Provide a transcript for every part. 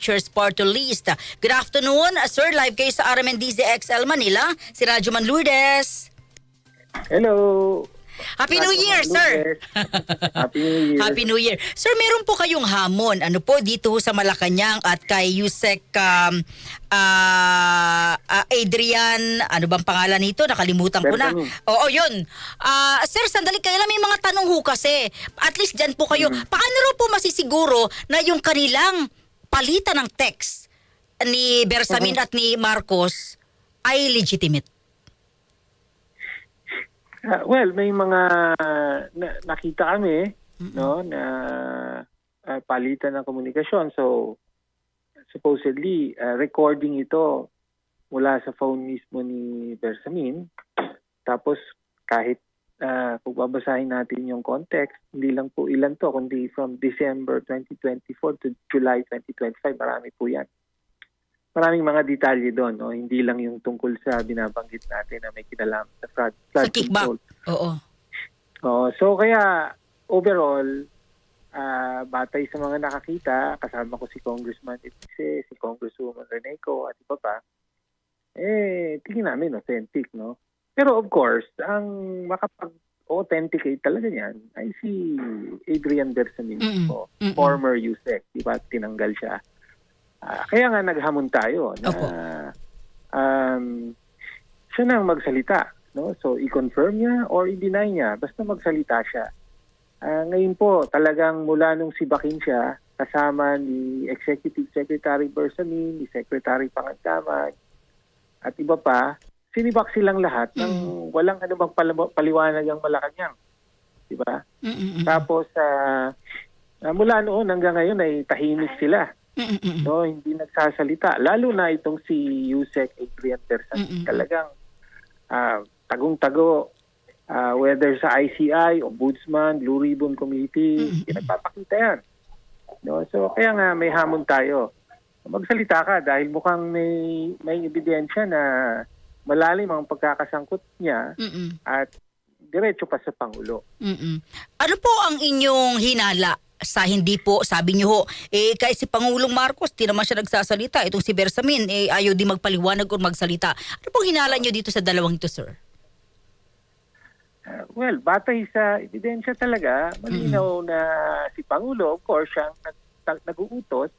Teachers Party List. Good afternoon, sir. Live kayo sa RMNDZ XL Manila. Si Radyo Man Lourdes. Hello. Happy New Year, sir. Happy New Year. Happy New Year. Sir, meron po kayong hamon. Ano po dito sa Malacanang at kay Yusek Adrian, ano bang pangalan nito? Nakalimutan ko na. Bersamin. Oo, yun. Sir, sandali kayo lang. May mga tanong ho kasi. At least dyan po kayo. Paano rin po masisiguro na yung kanilang palitan ng text ni Bersamin at ni Marcos ay legitimate? Well, may mga nakita kami no na palitan ng komunikasyon. So supposedly recording ito mula sa phone mismo ni Bersamin. Tapos kahit kung babasahin natin yung context, hindi lang po ilan to, kundi from December 2024 to July 2025, marami po yan. Maraming mga detalye doon, no? Hindi lang yung tungkol sa binabanggit natin na may kinalaman sa flood Sa kickback. control. Oo. So kaya overall, batay sa mga nakakita, kasama ko si Congressman Ipise, si Congresswoman Reneco at iba pa, tingin namin authentic, no? Pero of course, ang makapag-authenticate talaga niyan ay si Adrian Bersamin po, former USEC, di ba? Tinanggal siya. Kaya nga naghamon tayo na siya nang magsalita, no? So i-confirm niya or i-deny niya, basta magsalita siya. Ngayon po, talagang mula nung sibakin siya, kasama ni Executive Secretary Bersamin, ni Secretary Pangandaman, at iba pa, sinibak silang lahat ng walang anumang paliwanag ang Malacanang. Di ba? Tapos, mula noon hanggang ngayon ay tahimik sila. No, hindi nagsasalita. Lalo na itong si Yusek Adrian Bersamin. Talagang tagong-tago, whether sa ICI, Ombudsman, Blue Ribbon Committee, pinagpapakita yan. No, so, kaya nga may hamon tayo. Magsalita ka dahil mukhang may ebidensya na malalim ang pagkakasangkot niya at diretso pa sa Pangulo. Ano po ang inyong hinala sa hindi po, sabi niyo ho, kay si Pangulong Marcos, di naman siya nagsasalita. Itong si Bersamin, ayaw di magpaliwanag o magsalita. Ano pong hinala niyo dito sa dalawang ito, sir? Well, batay sa ebidensya talaga, malinaw na si Pangulo, of course, siyang nag-uutos.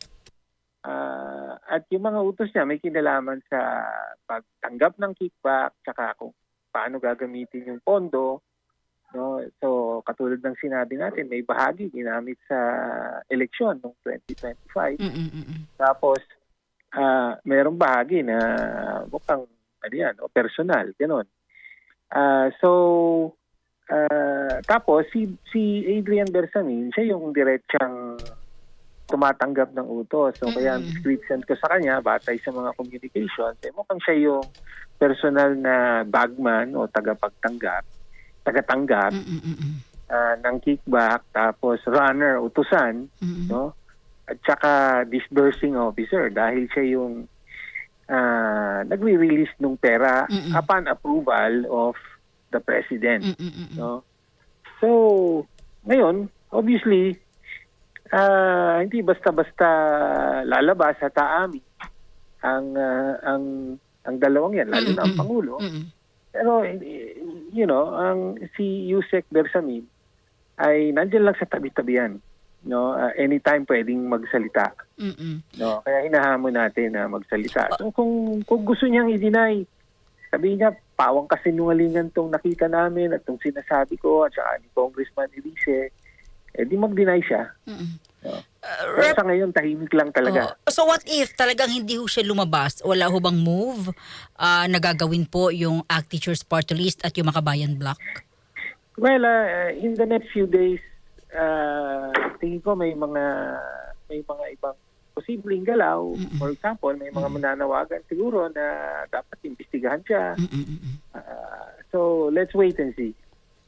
At yung mga utos niya may kinalaman sa pagtanggap ng kickback, tsaka kung paano gagamitin yung pondo. No? So katulad ng sinabi natin, may bahagi ginamit sa eleksyon noong 2025. Tapos mayroong bahagi na mukhang personal, gano'n. Tapos si Adrian Bersamin, siya yung diretsang tumatanggap ng utos. So kaya ang description ko sa kanya, batay sa mga communications, mukhang siya yung personal na bagman o tagatanggap ng kickback, tapos runner, utusan, no? At saka disbursing officer dahil siya yung nagre-release ng pera upon approval of the president. No? So, ngayon, obviously, hindi basta-basta lalabas at aami ang dalawang yan, lalo na ang Pangulo. Pero, si Yusek Bersamin ay nandiyan lang sa tabi-tabihan. No? Anytime pwedeng magsalita. No? Kaya hinahamon natin na magsalita. So, kung gusto niyang i-deny, sabihin niya, pawang kasinungalingan tong nakita namin at tong sinasabi ko at saka ni Congressman Elise, di mag-deny siya. No? Pero sa ngayon, tahimik lang talaga. So what if talagang hindi ho siya lumabas? Wala ho bang move na gagawin po yung ACT Teachers Party List at yung Makabayan Bloc? Well, in the next few days, tingin ko may mga ibang posibleng galaw. For example, may mga mananawagan siguro na dapat imbestigahan siya. So, let's wait and see.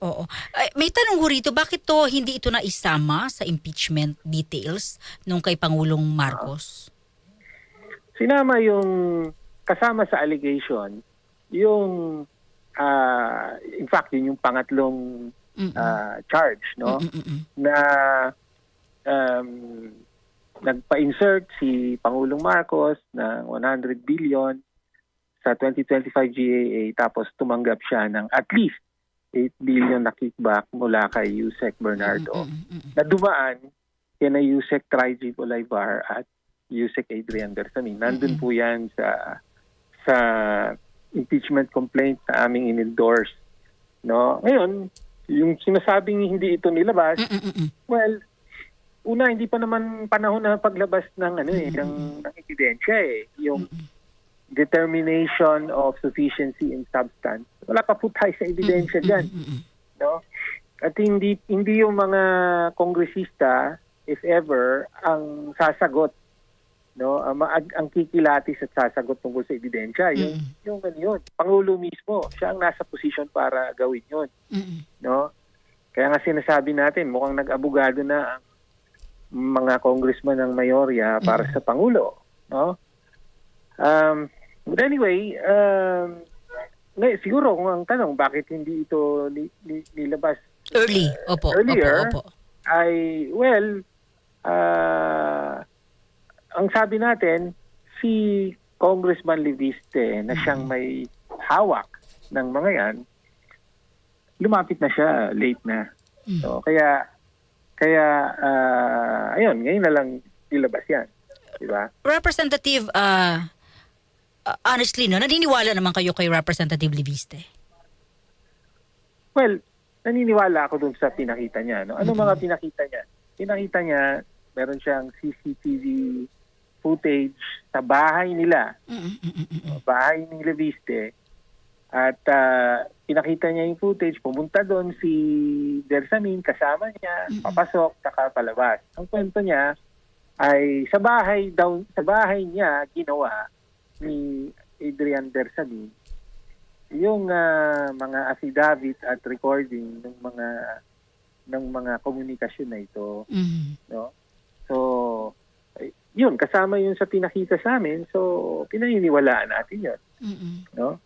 Oo. May tanong ho rito, bakit to hindi ito na isama sa impeachment details nung kay Pangulong Marcos? Sinama yung kasama sa allegation, yung in fact, yun yung pangatlong charge, no? Na nagpa-insert si Pangulong Marcos ng 100 billion sa 2025 GAA tapos tumanggap siya ng at least 8 billion na kickback mula kay Yusek Bernardo na dumaan kina Yusek Trajib Olaybar at Yusek Adrian Bersamin. Nandun po yan sa impeachment complaint na aming in-endorse. No? Ngayon, yung sinasabing hindi ito nilabas, well, una, hindi pa naman panahon na paglabas ng ng ebidensya eh. Yung determination of sufficiency in substance. Wala pa po tayo sa ebidensya dyan. No? At hindi yung mga kongresista, if ever, ang sasagot, no, ang kikilatis at sasagot tungkol sa ebidensya, yung Pangulo mismo, siya ang nasa posisyon para gawin yun. No? Kaya nga sinasabi natin, mukhang nag-abogado na ang mga congressman ng mayorya para sa Pangulo. No? But anyway, siguro kung ang tanong, bakit hindi ito nilabas earlier, Opo. ay, well, ang sabi natin, si Congressman Leviste na siyang may hawak ng mga yan, lumapit na siya, late na. So, kaya ayun, ngayon na lang nilabas yan. Diba? Representative, honestly, no, naniniwala naman kayo kay Representative Leviste? Well, naniniwala ako dun sa pinakita niya. No? Ano mga pinakita niya? Pinakita niya, meron siyang CCTV footage sa bahay nila. Bahay ni Leviste. At pinakita niya yung footage, pumunta doon si Bersamin, kasama niya, papasok, saka palabas. Ang kwento niya ay sa bahay niya ginawa ni Adrian Bersamin yung mga affidavit at recording ng mga komunikasyon na ito. No? So, yun, kasama yun sa pinakita sa amin. So, pinaniniwalaan natin yun. No?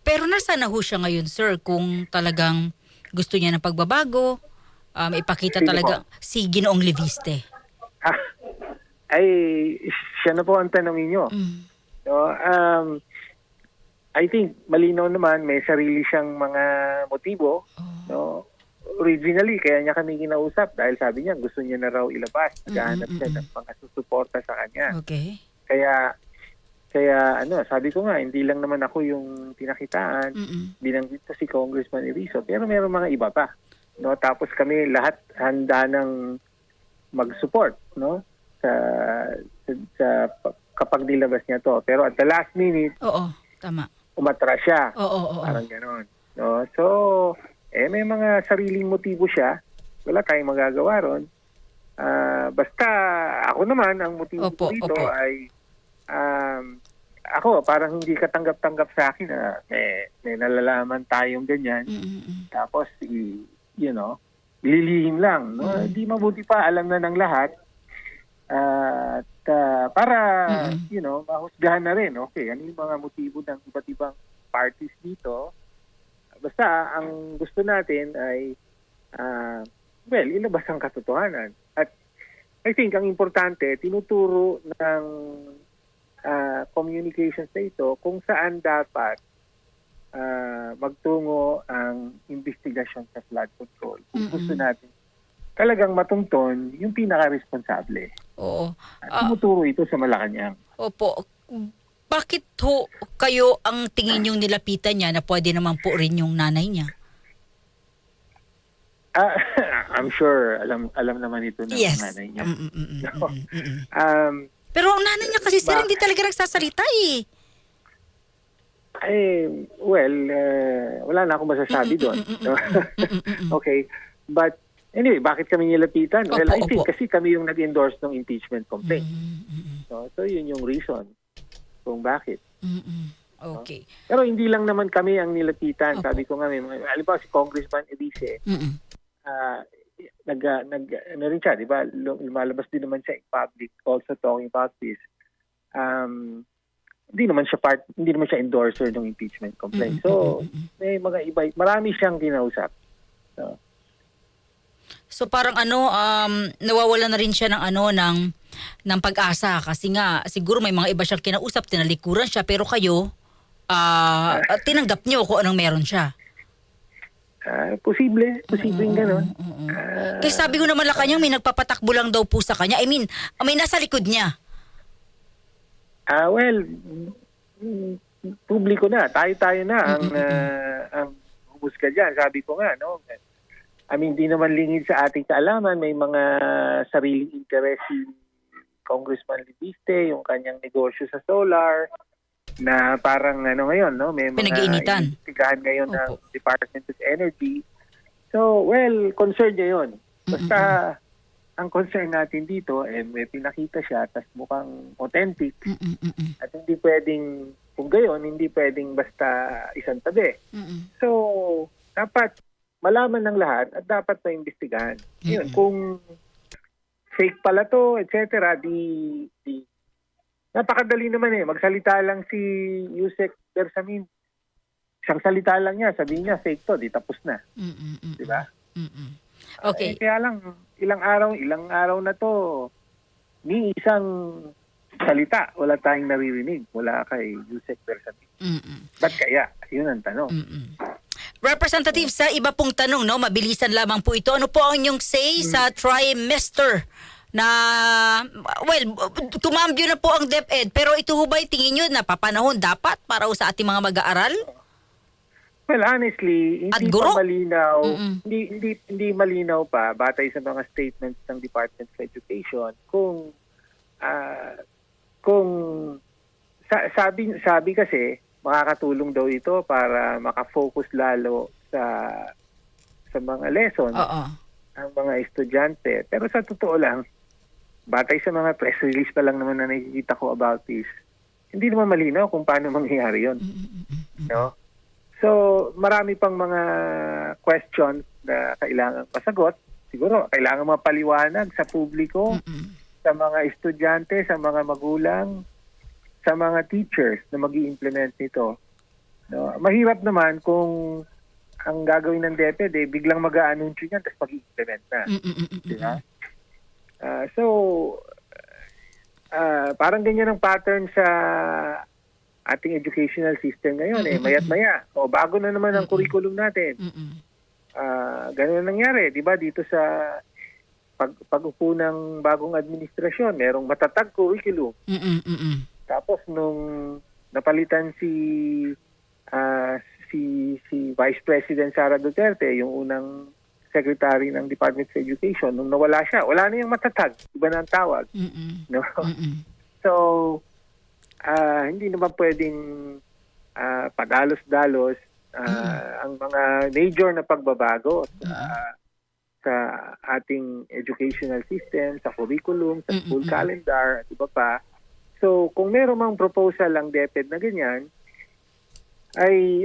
Pero nasa na ho siya ngayon, sir, kung talagang gusto niya ng pagbabago, ipakita Sino talaga po? si Ginoong Leviste? Ay, siya na po ang tanongin nyo. No? I think, malinaw naman, may sarili siyang mga motibo. No? Originally, kaya niya kami kinausap dahil sabi niya, gusto niya na raw ilabas. Naghahanap siya ng mga susuporta sa kanya. Okay. Kaya sabi ko nga, hindi lang naman ako yung pinakitaan. Binanggit ko si Congressman Erizo, pero meron mga iba pa. No, tapos kami lahat handa ng mag-support, no? Sa kapag nilabas niya to. Pero at the last minute, Oo, tama. umatras siya. Oo. Parang gano'n. No? So, may mga sariling motibo siya. Wala tayong magagawa ron. Basta ako naman, ang motibo ko dito ay ako, parang hindi katanggap-tanggap sa akin na may nalalaman tayong ganyan. Tapos, lilihim lang. No? Hindi mabuti pa, alam na ng lahat. At para, mahusgahan na rin. Okay, ano yung mga motibo ng iba't ibang parties dito? Basta, ang gusto natin ay, ilabas ang katotohanan. At I think, ang importante, tinuturo ng communications na ito kung saan dapat magtungo ang investigasyon sa flood control. Kung gusto natin talagang matunton yung pinaka-responsable. Oo. Tumuturo ito sa Malacanang. Opo. Bakit ho kayo ang tingin yung nilapitan niya na pwede naman po rin yung nanay niya? I'm sure alam naman ito ng nanay niya. Pero ang nanay niya kasi sir, hindi talaga nagsasalita eh. Wala na akong masasabi doon. Okay. But anyway, bakit kami nilapitan? Well, I think kasi kami yung nag-endorse ng impeachment complaint. So yun yung reason kung bakit. Okay. Pero hindi lang naman kami ang nilapitan. Sabi ko nga, halimbawa si Congressman Erice, rin siya, di ba? Lumalabas din naman siya in public also talking about this. Hindi naman siya endorser ng impeachment complaint. So, may mga iba, marami siyang kinausap. So, So parang nawawala na rin siya ng pag-asa kasi nga siguro may mga iba siyang kinausap, tinalikuran siya, pero kayo tinanggap niyo kung anong meron siya. Posibleng ganun. Kasi sabi ko naman Malacanang may nagpapatakbo lang daw po sa kanya. I mean, may nasa likod niya. Well, publiko na. Tayo na ang humusga dyan. Sabi ko nga, no? I mean, di naman lingid sa ating kaalaman. May mga sariling interest si Congressman Libiste, yung kanyang negosyo sa solar, na parang ngayon, no? May mga Pinag-iinitan. investigahan ngayon ng Opo. Department of Energy. So, well, concern niya yun. Basta, ang concern natin dito, may pinakita siya, tas mukhang authentic. At hindi pwedeng, kung gayon, hindi pwedeng basta isang tabi. So, dapat malaman ng lahat at dapat maimbestigahan. Yun, kung fake pala to, etc., napakadali naman magsalita lang si Yusek Bersamin. Isang salita lang niya, sabihin niya, fake to, di tapos na. Di ba? Okay. Kaya lang, ilang araw na to, ni isang salita, wala tayong naririnig. Wala kay Yusek Bersamin. Ba't kaya? Yun ang tanong. Representative, sa iba pong tanong, no, mabilisan lamang po ito. Ano po ang inyong say sa trimester na, well, tumambyo na po ang DepEd, pero ito ho ba'y tingin nyo na papanahon dapat para sa ating mga mag-aaral? Well, honestly, At hindi guro? pa malinaw, hindi malinaw pa batay sa mga statements ng Department of Education kung sabi kasi makakatulong daw ito para makafocus lalo sa mga lesson Oo. ang mga estudyante. Pero sa totoo lang, batay sa mga press release pa lang naman na nakikita ko about this, hindi naman malinaw kung paano mangyayari yun. No? So, marami pang mga questions na kailangan masagot. Siguro, kailangan mapaliwanag sa publiko, sa mga estudyante, sa mga magulang, sa mga teachers na mag-i-implement nito. No? Mahirap naman kung ang gagawin ng DepEd, biglang mag-a-anunsyo niyan tapos mag-i-implement na. Diba? Parang ganyan ang pattern sa ating educational system ngayon. Mayat maya. O, bago na naman ang curriculum natin. Ganun ang nangyari. Diba? Dito sa pag-upo ng bagong administrasyon, merong matatag curriculum. Tapos nung napalitan si Vice President Sara Duterte, yung unang Secretary ng Department of Education, nung nawala siya, wala na yung matatag. Iba na ang tawag. No? So, hindi naman pwedeng padalos-dalos ang mga major na pagbabago sa ating educational system, sa curriculum, sa school calendar, at iba pa. So, kung meron mang proposal ang DepEd na ganyan, ay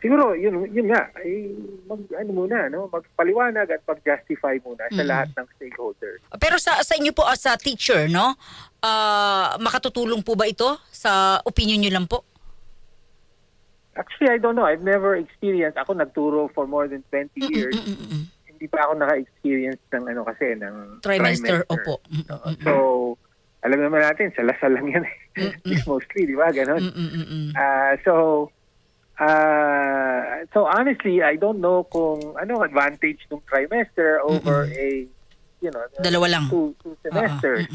siguro yun nga ay magpaliwanag at mag-justify muna sa lahat ng stakeholders. Pero sa inyo po as a teacher, no? Makatutulong po ba ito sa opinion niyo lang po? Actually, I don't know. I've never experienced. Ako nagturo for more than 20 years. Hindi pa ako naka-experience ng Trimester, opo. So, alam naman natin, sa Lasal lang yan. Mostly, di ba? Ganon. So honestly, I don't know kung ano advantage ng trimester over Dalawa lang. two semesters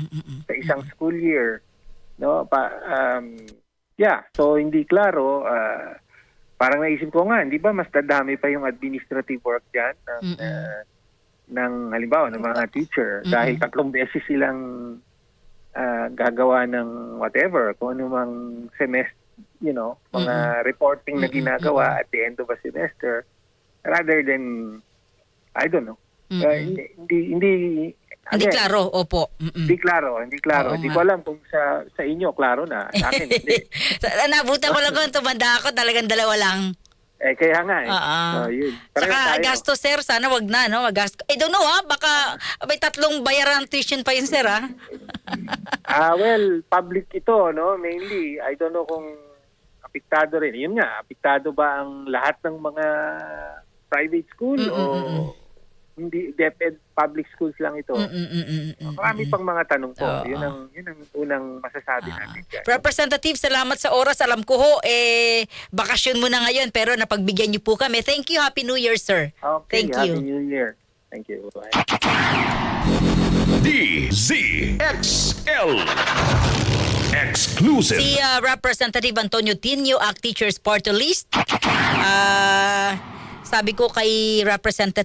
sa isang school year. No? So hindi klaro. Parang naisip ko nga, hindi ba mas dadami pa yung administrative work dyan ng halimbawa ng mga teacher dahil 3 beses silang gagawa ng whatever, kung ano mang semester, mga reporting na ginagawa at the end of a semester rather than, I don't know. Hindi klaro, opo. Hindi klaro. Oo Hindi nga. ko alam kung sa inyo klaro na. Sa akin, hindi. Nabutan ko lang kung tumanda ako, talagang 2 lang. Kaya nga yun. Saka Pareho tayo. gasto, sir, sana wag na, no? I don't know, baka may 3 bayaran tuition pa yun, sir, ha? Well, public ito, no? Mainly, I don't know kung apektado rin. Yun nga, apektado ba ang lahat ng mga private school hindi DepEd public schools lang ito. Marami pang mga tanong po. Oo. Yun ang unang masasabi natin dyan. Representative, salamat sa oras. Alam ko ho, bakasyon mo na ngayon pero napagbigyan niyo po kami. Thank you. Happy New Year, sir. Okay, Thank Happy you. New Year. Thank you. Bye. DZXL Exclusive. Si Representative Antonio Tinio, ACT Teachers Party List. Sabi ko kay Representative